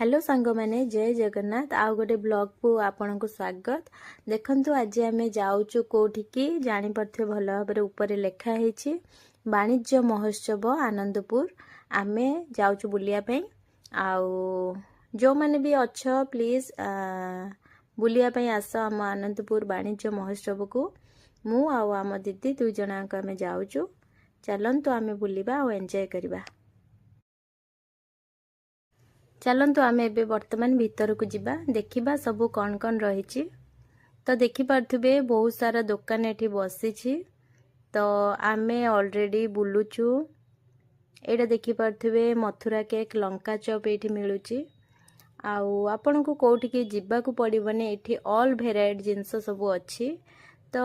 Hello सांग मैंने जय जगन्नाथ आउ गोटे ब्लॉग को आपण को स्वागत। देखंतु आज आम जाऊचु कोठिकी जानी परथे भल भाव ऊपर लेखा है वाणिज्य महोत्सव आनंदपुर। आमे जाऊचु बुलिया पई आउ जो माने भी अच्छ प्लीज बुलिया पई आस आम आनंदपुर वाणिज्य महोत्सव को मु आउ आम दीदी दुई जनाक आमे जाऊचु। चलंतु आमे बुलिबा आउ एंजॉय करबा। चलंतु आमे एबे वर्तमान भीतर को जिबा देखिबा सबु कौन कौन रही। तो देखि पार्थुबे बहुत सारा दुकान एठी बसी। तो आमे ऑलरेडी बुलुचु। एटा देखि पार्थुबे मथुरा केक लंका चॉप एठी मिलुची। आउ आपन को कोठी के जिबा को पड़िबने एठी ऑल वेराइटी जिंस सब अच्छी। तो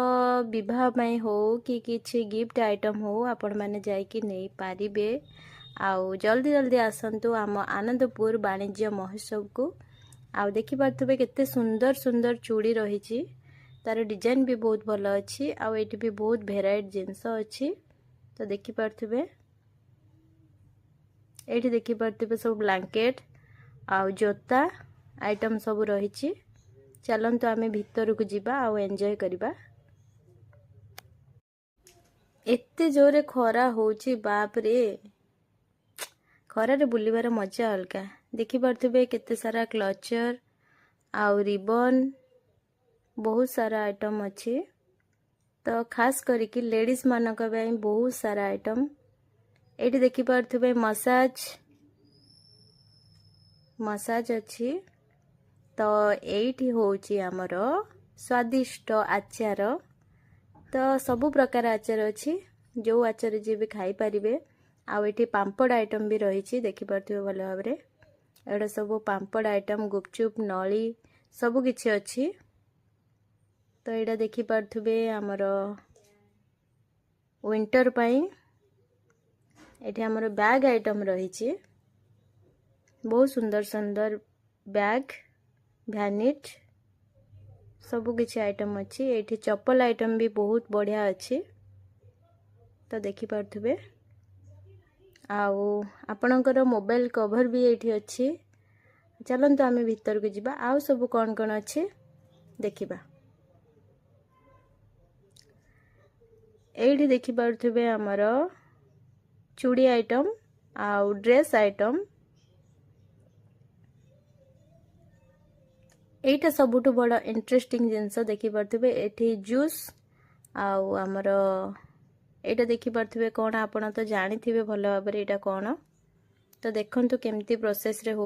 विवाह पई हो कि किछि गिफ्ट आइटम हो आपण माने जाई कि नै पारिबे। आउ जल्दी जल्दी आसंतु आम आनंदपुर वाणिज्य महोत्सव को। आउ देखि पार्थुबे केते सुंदर सुंदर चूड़ी रही। तार डिजाइन भी बहुत भल अच्छी। आउ एठी भी बहुत वेराइटी जिंस अच्छी। तो देखि पार्थुबे एठी देखि पार्थुबे सब ब्लैंकेट आउ जोता आइटम सब रही। चलंतु आमे भीतर को जिबा आउ एंजॉय करबा। एते जोरे खरा होची बाप रे। खरारे बुलिबार मजा अलगा। देखि पार्थुबे केते सारा क्लचर आउ रिबन बहुत सारा आइटम अच्छी। तो खास करिकी लेडीज मानक ପାଇଁ बहुत सारा आइटम एठी देखि पार्थुबे मसाज अच्छी। तो एठी होची हमरो स्वादिष्ट आचार। तो सबु प्रकार आचार अच्छी जो आचार जे भी खाई परिबे। आउ एठी पांपड़ आइटम भी रही। देखि पार्थुबे भल भाबरे एडा सब पांपड़ आइटम गुपचुप नली सबु किछि अच्छी। तो एडा देखि पार्थुबे हमरो विंटर पई एठी हमरो बैग आइटम रही। बहुत सुंदर सुंदर बैग भैनिट सबु किछि आइटम अच्छी। एठी चप्पल आइटम भी बहुत बढ़िया अच्छी। तो देखि पार्थुबे आउ आपणकर मोबाइल कवर भी एठी अच्छी। चलंतु आमे भीतर को जिबा आउ सब कौन कौन अच्छी देखिबा। एठी देखि पार्थुबे हमरो चूड़ी आइटम आउ ड्रेस आइटम। एटा सबुठु बड़ा इंटरेस्टिंग जिंस देखि पार्थुबे एठी जूस आउ हमरो एटा देखि पार्थुबे कोन आपण तो जानिथिबे भल भाबरे एटा कोन। तो देखंतु केमती प्रोसेस रे हो।